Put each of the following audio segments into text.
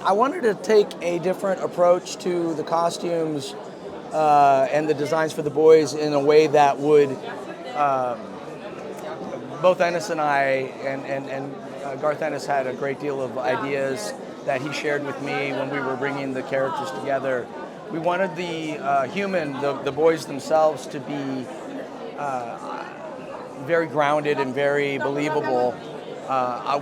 I wanted to take a different approach to the costumes and the designs for the boys in a way that would, both Ennis and I, and Garth Ennis had a great deal of ideas that he shared with me when we were bringing the characters together. We wanted the the boys themselves, to be very grounded and very believable.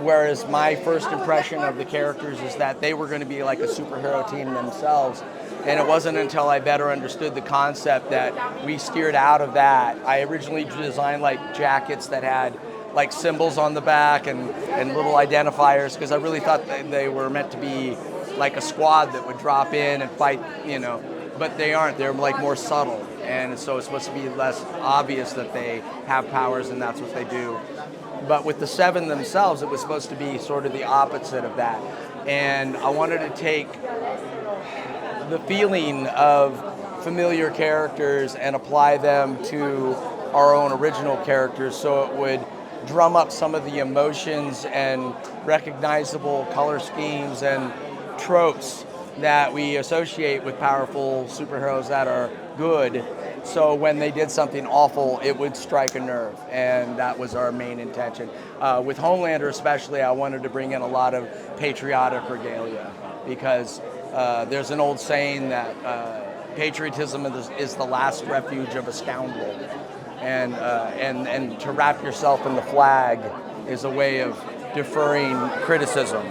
Whereas my first impression of the characters is that they were going to be like a superhero team themselves. And it wasn't until I better understood the concept that we steered out of that. I originally designed like jackets that had like symbols on the back and little identifiers, because I really thought they were meant to be like a squad that would drop in and fight, but they aren't. They're like more subtle. And so it's supposed to be less obvious that they have powers and that's what they do. But with the 7 themselves, it was supposed to be sort of the opposite of that. And I wanted to take the feeling of familiar characters and apply them to our own original characters, so it would drum up some of the emotions and recognizable color schemes and tropes that we associate with powerful superheroes that are good. So when they did something awful, it would strike a nerve, and that was our main intention. With Homelander especially, I wanted to bring in a lot of patriotic regalia, because there's an old saying that patriotism is the last refuge of a scoundrel, and to wrap yourself in the flag is a way of deferring criticism.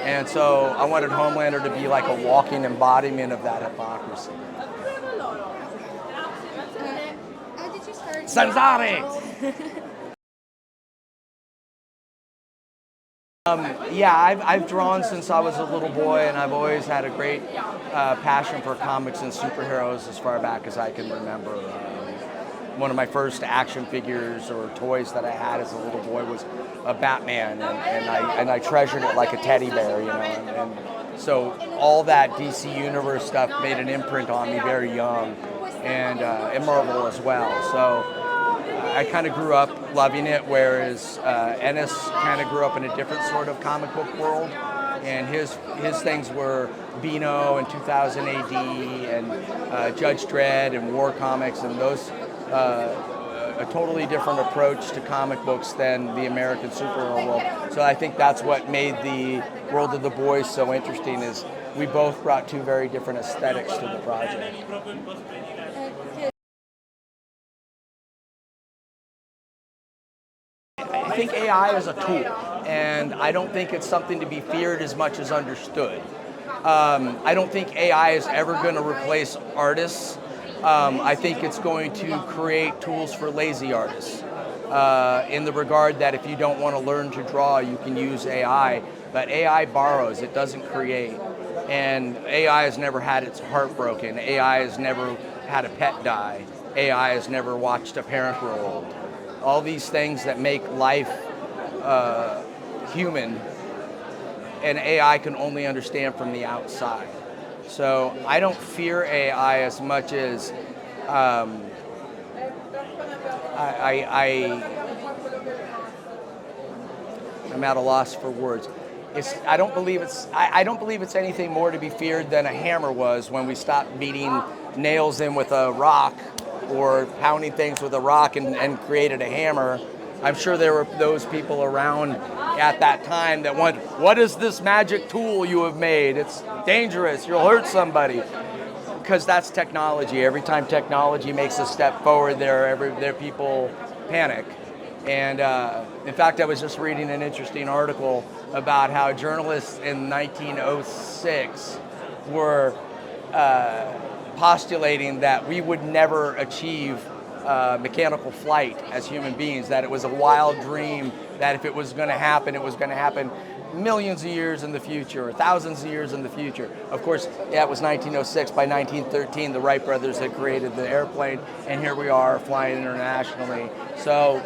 And so I wanted Homelander to be like a walking embodiment of that hypocrisy. How did you start? Sanzare! I've drawn since I was a little boy, and I've always had a great passion for comics and superheroes as far back as I can remember. One of my first action figures or toys that I had as a little boy was a Batman, and I treasured it like a teddy bear, and so all that DC Universe stuff made an imprint on me very young, and Marvel as well. So I kind of grew up loving it, whereas Ennis kind of grew up in a different sort of comic book world, and his things were Beano and 2000 AD and Judge Dredd and War Comics, and those a totally different approach to comic books than the American superhero world. So I think that's what made the World of the Boys so interesting, is we both brought 2 very different aesthetics to the project. I think AI is a tool, and I don't think it's something to be feared as much as understood. I don't think AI is ever going to replace artists. I think it's going to create tools for lazy artists, in the regard that if you don't want to learn to draw, you can use AI, but AI borrows, it doesn't create. And AI has never had its heart broken. AI has never had a pet die. AI has never watched a parent grow old. All these things that make life human, and AI can only understand from the outside. So I don't fear AI as much as I'm at a loss for words. I don't believe it's anything more to be feared than a hammer was when we stopped beating nails in with a rock, or pounding things with a rock and created a hammer. I'm sure there were those people around at that time that went, "What is this magic tool you have made? It's dangerous, you'll hurt somebody." Because that's technology. Every time technology makes a step forward, there people panic. And in fact, I was just reading an interesting article about how journalists in 1906 were postulating that we would never achieve mechanical flight as human beings, that it was a wild dream, that if it was going to happen, it was going to happen millions of years in the future, or thousands of years in the future. Of course, yeah, it was 1906. By 1913, the Wright brothers had created the airplane, and here we are flying internationally. So,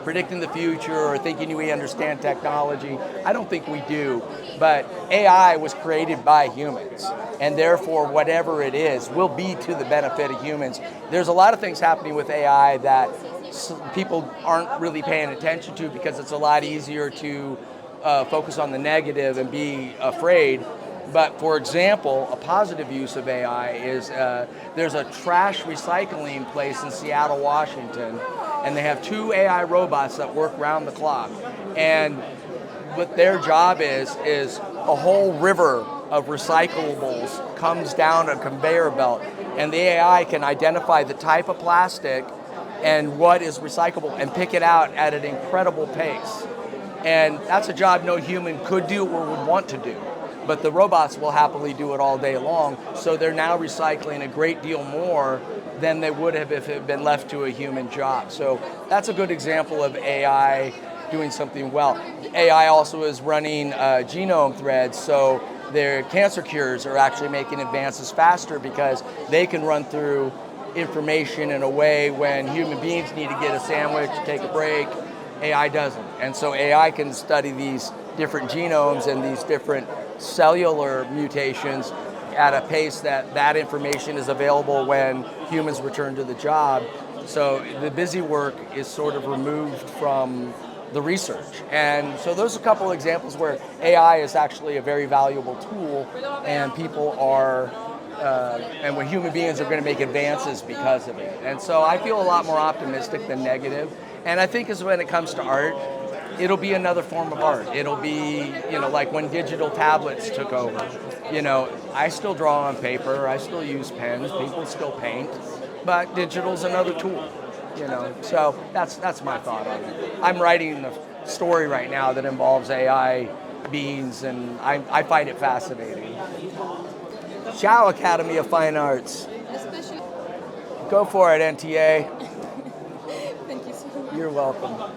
predicting the future or thinking we understand technology, I don't think we do. But AI was created by humans, and therefore whatever it is will be to the benefit of humans. There's a lot of things happening with AI that people aren't really paying attention to, because it's a lot easier to focus on the negative and be afraid. But for example, a positive use of AI is there's a trash recycling place in Seattle, Washington, and they have 2 AI robots that work round the clock. And what their job is a whole river of recyclables comes down a conveyor belt, and the AI can identify the type of plastic and what is recyclable and pick it out at an incredible pace. And that's a job no human could do or would want to do. But the robots will happily do it all day long, so they're now recycling a great deal more than they would have if it had been left to a human job. So that's a good example of AI doing something well. AI also is running genome threads, so their cancer cures are actually making advances faster because they can run through information in a way when human beings need to get a sandwich, take a break, AI doesn't. And so AI can study these different genomes and these different cellular mutations at a pace that information is available when humans return to the job. So the busy work is sort of removed from the research. And so those are a couple of examples where AI is actually a very valuable tool, and people are, and when human beings are going to make advances because of it. And so I feel a lot more optimistic than negative. And I think when it comes to art, it'll be another form of art. It'll be, like when digital tablets took over. I still draw on paper, I still use pens, people still paint, but digital's another tool. So that's my thought on it. I'm writing a story right now that involves AI beings, and I find it fascinating. Ciao, Academy of Fine Arts. Especially. Go for it, NTA. Thank you so much. You're welcome.